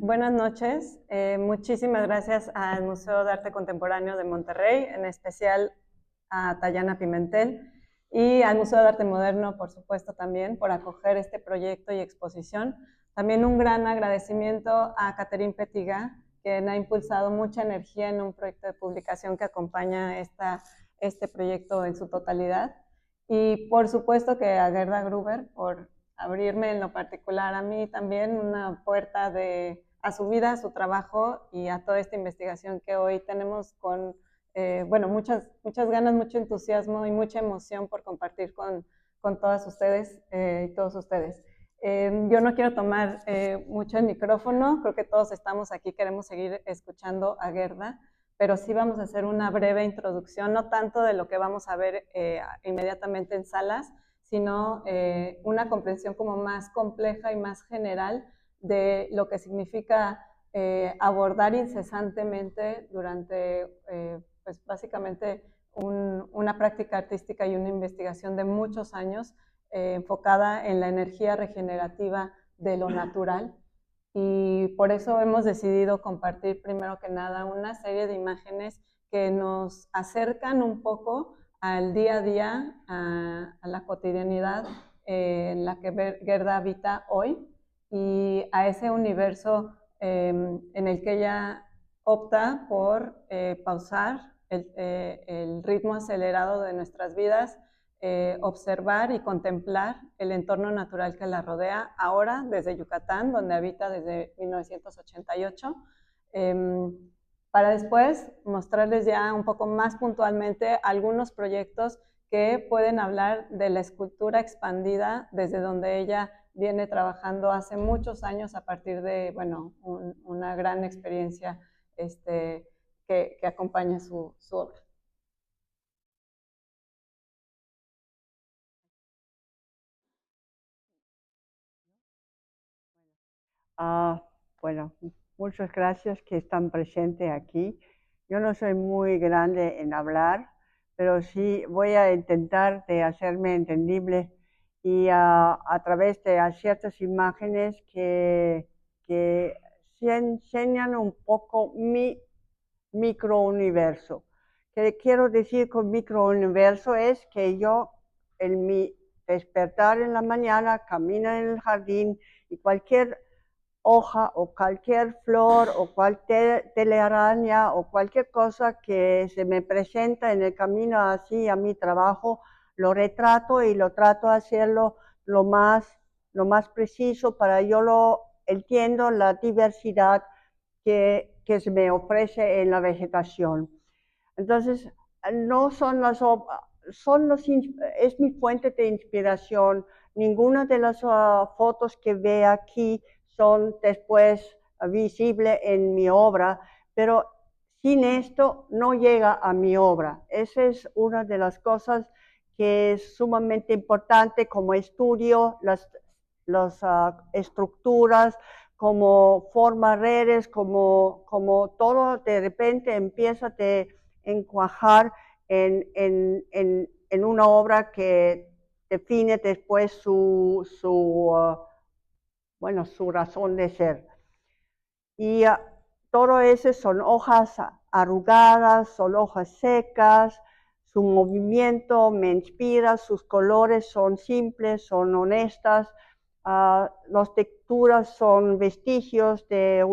Buenas noches. Muchísimas gracias al Museo de Arte Contemporáneo de Monterrey, en especial a Tayana Pimentel y al Museo de Arte Moderno, por supuesto, también por acoger este proyecto y exposición. También un gran agradecimiento a Catherine Petiga, quien ha impulsado mucha energía en un proyecto de publicación que acompaña este proyecto en su totalidad. Y por supuesto que a Gerda Gruber por abrirme en lo particular a mí también una puerta a su vida, a su trabajo y a toda esta investigación que hoy tenemos con, bueno, muchas ganas, mucho entusiasmo y mucha emoción por compartir con todas ustedes y todos ustedes. Yo no quiero tomar mucho el micrófono, creo que todos estamos aquí, queremos seguir escuchando a Gerda, pero sí vamos a hacer una breve introducción, no tanto de lo que vamos a ver inmediatamente en salas, sino una comprensión como más compleja y más general de lo que significa abordar incesantemente durante, pues básicamente, una práctica artística y una investigación de muchos años enfocada en la energía regenerativa de lo natural. Y por eso hemos decidido compartir primero que nada una serie de imágenes que nos acercan un poco al día a día, a la cotidianidad en la que Gerda habita hoy y a ese universo en el que ella opta por pausar el ritmo acelerado de nuestras vidas, observar y contemplar el entorno natural que la rodea ahora desde Yucatán, donde habita desde 1988, para después mostrarles ya un poco más puntualmente algunos proyectos que pueden hablar de la escultura expandida desde donde ella viene trabajando hace muchos años a partir de, bueno, una gran experiencia que acompaña su obra. Ah, bueno, muchas gracias que están presentes aquí. Yo no soy muy grande en hablar, pero sí voy a intentar de hacerme entendible y a través de ciertas imágenes que se enseñan un poco mi microuniverso. ¿Qué quiero decir con microuniverso? Es que yo, en mi despertar en la mañana, camino en el jardín y cualquier hoja o cualquier flor o cualquier telaraña o cualquier cosa que se me presenta en el camino así a mi trabajo, lo retrato y lo trato de hacerlo lo más preciso para yo lo entiendo la diversidad que se me ofrece en la vegetación. Entonces, no son las es mi fuente de inspiración. Ninguna de las fotos que ve aquí son después visibles en mi obra, pero sin esto no llega a mi obra. Esa es una de las cosas que es sumamente importante como estudio las estructuras, como forma redes, como todo de repente empieza a encuajar en una obra que define después bueno, su razón de ser. Y todo eso son hojas arrugadas, son hojas secas, su movimiento me inspira, sus colores son simples, son honestas, las texturas son vestigios de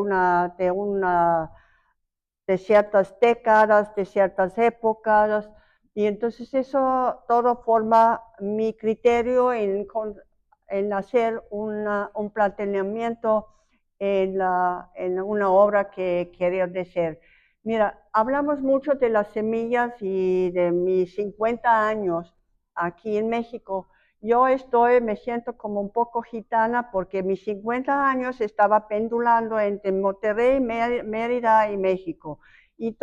ciertas décadas, de ciertas épocas, y entonces eso todo forma mi criterio en hacer un planteamiento en una obra que quería hacer. Mira, hablamos mucho de las semillas y de mis 50 años aquí en México. Yo me siento como un poco gitana porque mis 50 años estaba pendulando entre Monterrey, Mérida y México. Y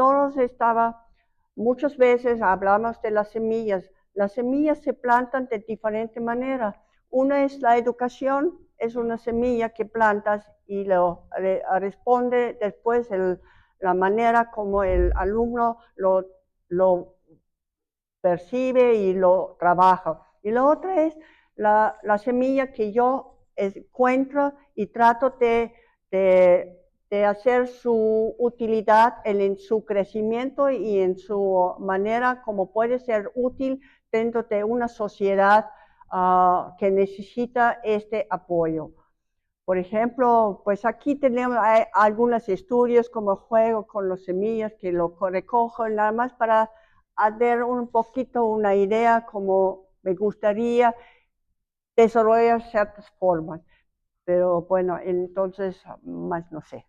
muchas veces hablamos de las semillas. Las semillas se plantan de diferente manera. Una es la educación, es una semilla que plantas y responde después la manera como el alumno lo percibe y lo trabaja. Y la otra es la semilla que yo encuentro y trato de de hacer su utilidad en su crecimiento y en su manera como puede ser útil dentro de una sociedad que necesita este apoyo. Por ejemplo, pues aquí tenemos algunos estudios como juego con las semillas que lo recojo nada más para hacer un poquito una idea como me gustaría desarrollar ciertas formas. Pero bueno, entonces más no sé.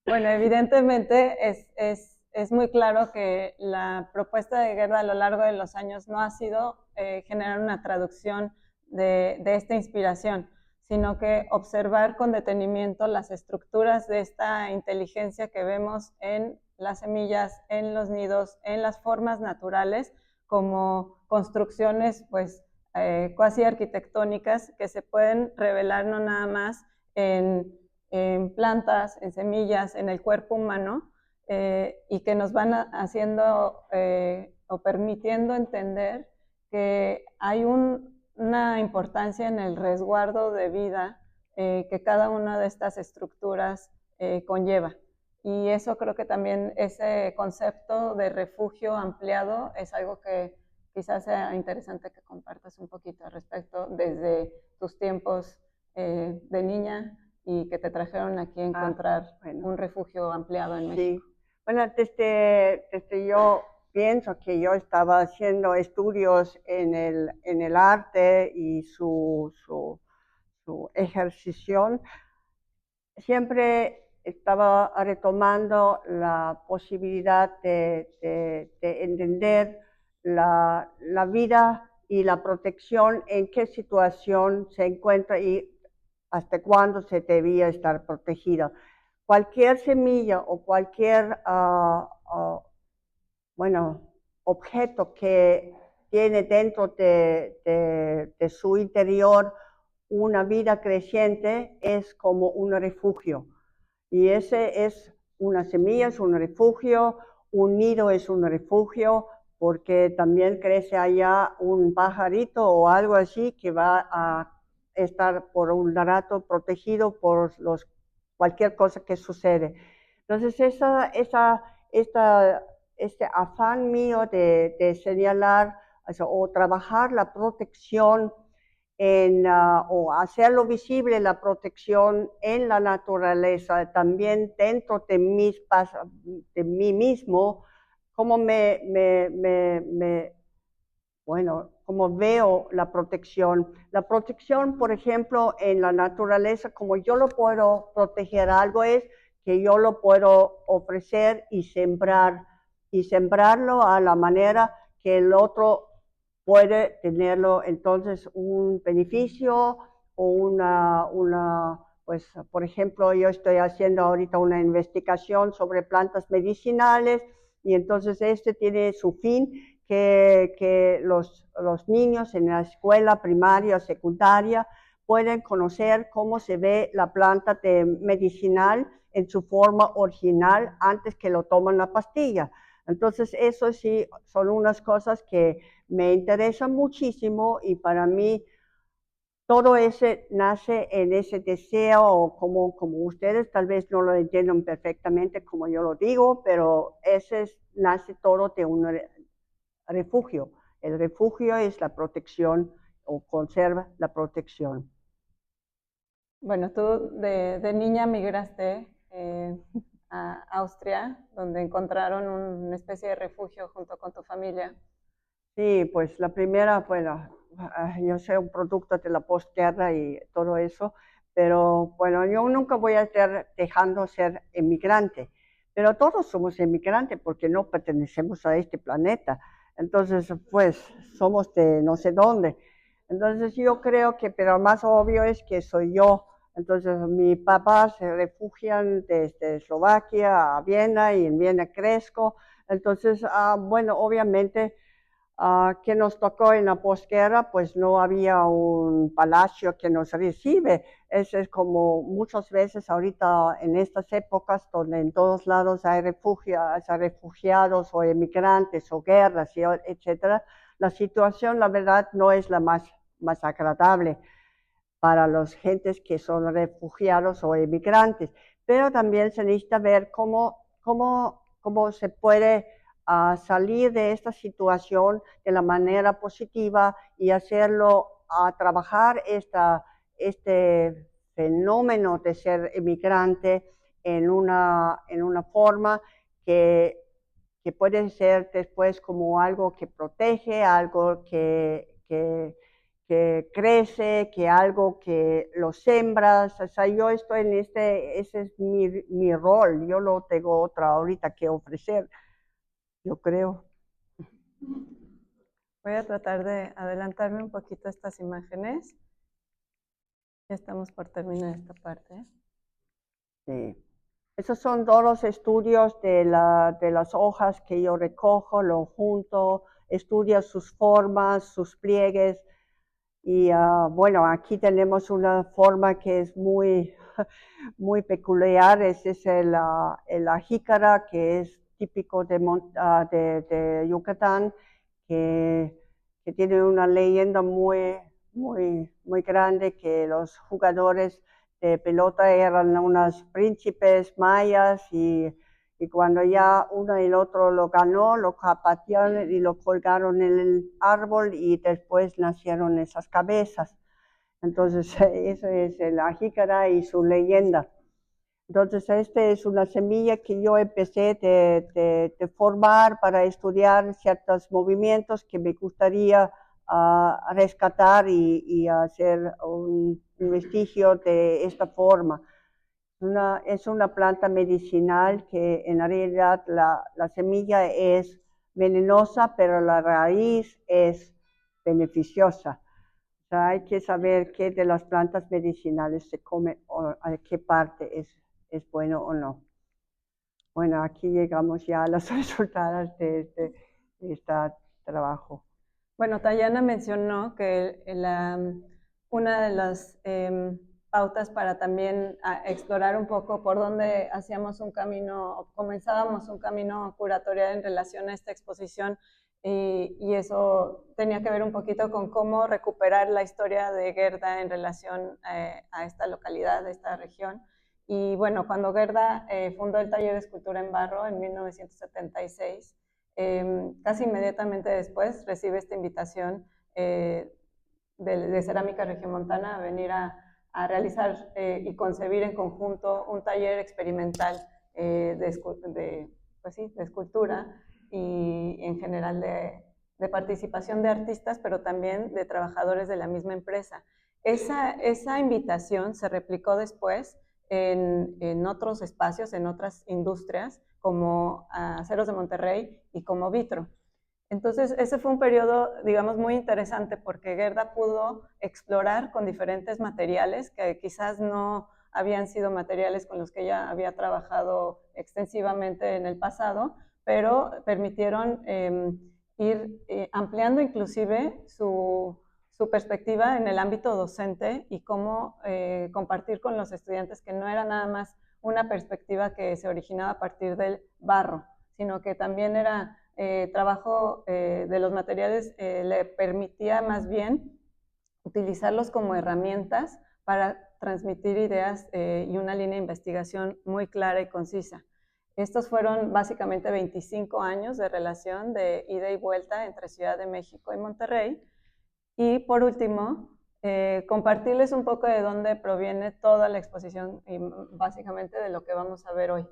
Bueno, evidentemente es muy claro que la propuesta de Gerda a lo largo de los años no ha sido generar una traducción de esta inspiración, sino que observar con detenimiento las estructuras de esta inteligencia que vemos en las semillas, en los nidos, en las formas naturales, como construcciones pues cuasi arquitectónicas que se pueden revelar no nada más en plantas, en semillas, en el cuerpo humano, y que nos van haciendo o permitiendo entender que hay una importancia en el resguardo de vida que cada una de estas estructuras conlleva. Y eso creo que también ese concepto de refugio ampliado es algo que quizás sea interesante que compartas un poquito al respecto desde tus tiempos de niña y que te trajeron aquí a encontrar un refugio ampliado en México. Sí, bueno, desde yo pienso que yo estaba haciendo estudios en el arte y su ejercicio, siempre estaba retomando la posibilidad de entender la vida y la protección, en qué situación se encuentra y hasta cuándo se debía estar protegida. Cualquier semilla o cualquier bueno, objeto que tiene dentro de su interior una vida creciente es como un refugio. Y ese es una semilla, es un refugio, un nido es un refugio, porque también crece allá un pajarito o algo así que va a estar por un rato protegido por cualquier cosa que sucede. Entonces, este afán mío de señalar o trabajar la protección o hacerlo visible la protección en la naturaleza, también dentro de mí mismo, como bueno, como veo la protección. La protección, por ejemplo, en la naturaleza, como yo lo puedo proteger algo, es que yo lo puedo ofrecer y sembrarlo a la manera que el otro puede tenerlo, entonces, un beneficio o pues, por ejemplo, yo estoy haciendo ahorita una investigación sobre plantas medicinales y entonces tiene su fin, que los niños en la escuela primaria o secundaria pueden conocer cómo se ve la planta medicinal en su forma original antes que lo toman la pastilla. Entonces, eso sí, son unas cosas que me interesan muchísimo y para mí todo ese nace en ese deseo, o como ustedes tal vez no lo entiendan perfectamente como yo lo digo, pero nace todo de un refugio. El refugio es la protección o conserva la protección. Bueno, tú de niña migraste a Austria, donde encontraron una especie de refugio junto con tu familia. Sí, pues la primera, bueno, yo soy un producto de la postguerra y todo eso, pero bueno, yo nunca voy a estar dejando ser emigrante, pero todos somos emigrantes porque no pertenecemos a este planeta. Entonces, pues, somos de no sé dónde. Entonces, yo creo que, pero más obvio es que soy yo. Entonces, mi papá se refugian desde Eslovaquia a Viena y en Viena crezco. Entonces, bueno, obviamente que nos tocó en la posguerra, pues no había un palacio que nos recibe. Eso es como muchas veces ahorita en estas épocas donde en todos lados hay refugiados o emigrantes o guerras, etcétera. La situación, la verdad, no es la más agradable. para las gentes que son refugiados o emigrantes, pero también se necesita ver cómo se puede salir de esta situación de la manera positiva y hacerlo a trabajar este fenómeno de ser emigrante en una forma que puede ser después como algo que protege, algo que crece, que algo que lo sembras. O sea, yo estoy en ese es mi rol. Yo no tengo otra ahorita que ofrecer, yo creo. Voy a tratar de adelantarme un poquito a estas imágenes. Ya estamos por terminar esta parte. Sí. Esos son todos los estudios de las hojas que yo recojo, lo junto, estudio sus formas, sus pliegues. Y bueno, aquí tenemos una forma que es muy, muy peculiar. Ese es el jícara, que es típico de Yucatán, que tiene una leyenda muy grande, que los jugadores de pelota eran unos príncipes mayas y cuando ya uno y el otro lo ganó, lo zapatearon y lo colgaron en el árbol y después nacieron esas cabezas. Entonces, eso es la jícara y su leyenda. Entonces, esta es una semilla que yo empecé de formar para estudiar ciertos movimientos que me gustaría rescatar y hacer un vestigio de esta forma. Es una planta medicinal que en realidad la semilla es venenosa, pero la raíz es beneficiosa. O sea, hay que saber qué de las plantas medicinales se come o a qué parte es bueno o no. Bueno, aquí llegamos ya a los resultados de este trabajo. Bueno, Tayana mencionó que una de las pautas para también explorar un poco por dónde hacíamos un camino, o comenzábamos un camino curatorial en relación a esta exposición, y eso tenía que ver un poquito con cómo recuperar la historia de Gerda en relación a esta localidad, a esta región. Y bueno, cuando Gerda fundó el taller de escultura en barro en 1976, casi inmediatamente después recibe esta invitación de Cerámica Regiomontana a venir a realizar y concebir en conjunto un taller experimental pues sí, de escultura y en general de participación de artistas, pero también de trabajadores de la misma empresa. Esa invitación se replicó después en otros espacios, en otras industrias, como Aceros de Monterrey y como Vitro. Entonces, ese fue un periodo, digamos, muy interesante porque Gerda pudo explorar con diferentes materiales que quizás no habían sido materiales con los que ella había trabajado extensivamente en el pasado, pero permitieron ir ampliando inclusive su perspectiva en el ámbito docente y cómo compartir con los estudiantes que no era nada más una perspectiva que se originaba a partir del barro, sino que también era trabajo de los materiales, le permitía más bien utilizarlos como herramientas para transmitir ideas y una línea de investigación muy clara y concisa. Estos fueron básicamente 25 años de relación de ida y vuelta entre Ciudad de México y Monterrey. Y por último, compartirles un poco de dónde proviene toda la exposición y básicamente de lo que vamos a ver hoy.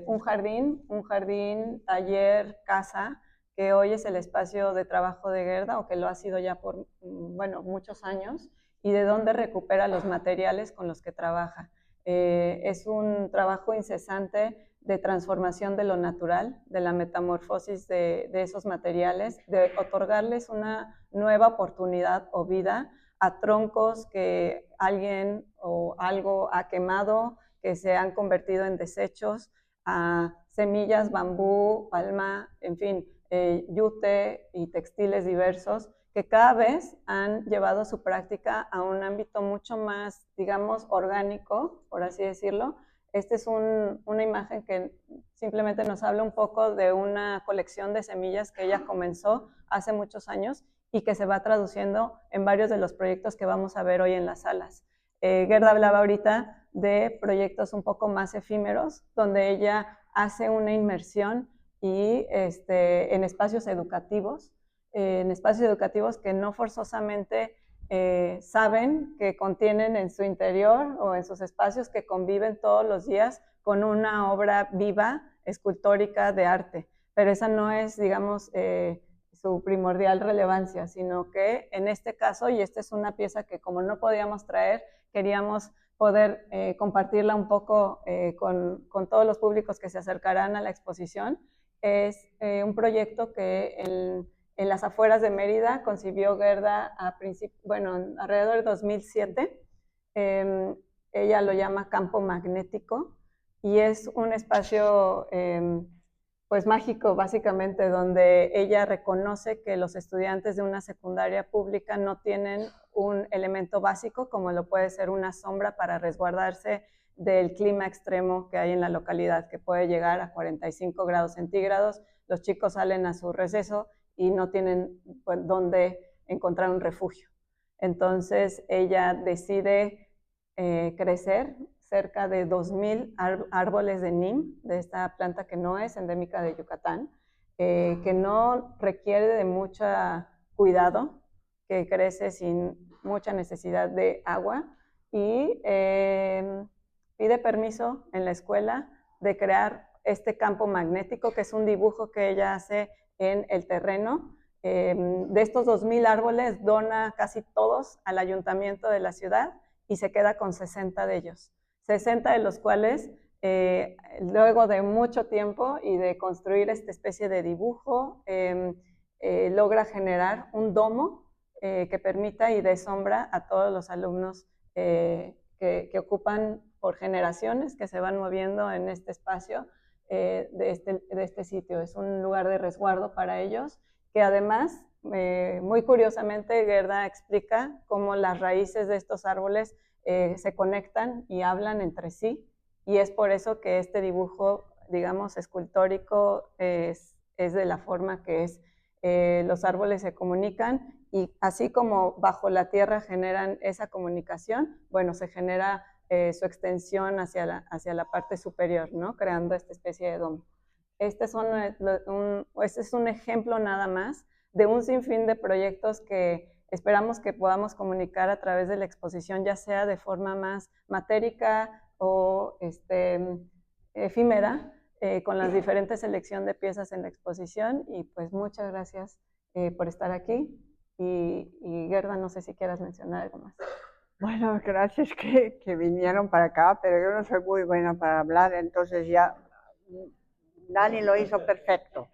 Un jardín, taller, casa, que hoy es el espacio de trabajo de Gerda, o que lo ha sido ya por, bueno, muchos años, y de dónde recupera los materiales con los que trabaja. Es un trabajo incesante de transformación de lo natural, de la metamorfosis de esos materiales, de otorgarles una nueva oportunidad o vida a troncos que alguien o algo ha quemado, que se han convertido en desechos, a semillas, bambú, palma, en fin, yute y textiles diversos, que cada vez han llevado su práctica a un ámbito mucho más, digamos, orgánico, por así decirlo. Esta es una imagen que simplemente nos habla un poco de una colección de semillas que ella comenzó hace muchos años y que se va traduciendo en varios de los proyectos que vamos a ver hoy en las salas. Gerda hablaba ahorita de proyectos un poco más efímeros, donde ella hace una inmersión y en espacios educativos que no forzosamente saben que contienen en su interior o en sus espacios, que conviven todos los días con una obra viva, escultórica de arte. Pero esa no es, digamos, su primordial relevancia, sino que en este caso, y esta es una pieza que como no podíamos traer, queríamos poder compartirla un poco con todos los públicos que se acercarán a la exposición. Es un proyecto que en las afueras de Mérida concibió Gerda alrededor de 2007. Ella lo llama campo magnético y es un espacio pues mágico, básicamente, donde ella reconoce que los estudiantes de una secundaria pública no tienen un elemento básico como lo puede ser una sombra para resguardarse del clima extremo que hay en la localidad, que puede llegar a 45 grados centígrados. Los chicos salen a su receso y no tienen pues, dónde encontrar un refugio. Entonces ella decide crecer cerca de 2,000 árboles de nim, de esta planta que no es endémica de Yucatán, que no requiere de mucho cuidado, que crece sin mucha necesidad de agua y pide permiso en la escuela de crear este campo magnético, que es un dibujo que ella hace en el terreno. De estos 2,000 árboles, dona casi todos al ayuntamiento de la ciudad y se queda con 60 de ellos. 60 de los cuales, luego de mucho tiempo y de construir esta especie de dibujo, logra generar un domo que permita y dé sombra a todos los alumnos que ocupan por generaciones, que se van moviendo en este espacio de este sitio. Es un lugar de resguardo para ellos, que además, muy curiosamente, Gerda explica cómo las raíces de estos árboles se conectan y hablan entre sí, y es por eso que este dibujo, digamos, escultórico es de la forma que es. Los árboles se comunican y así como bajo la tierra generan esa comunicación, bueno, se genera su extensión hacia la parte superior, ¿no? Creando esta especie de domo. Este es un ejemplo nada más de un sinfín de proyectos que esperamos que podamos comunicar a través de la exposición, ya sea de forma más matérica o efímera, con las diferentes selección de piezas en la exposición. Y pues muchas gracias por estar aquí. Y Gerda, no sé si quieras mencionar algo más. Bueno, gracias que vinieron para acá, pero yo no soy muy buena para hablar, entonces ya Dani lo hizo perfecto.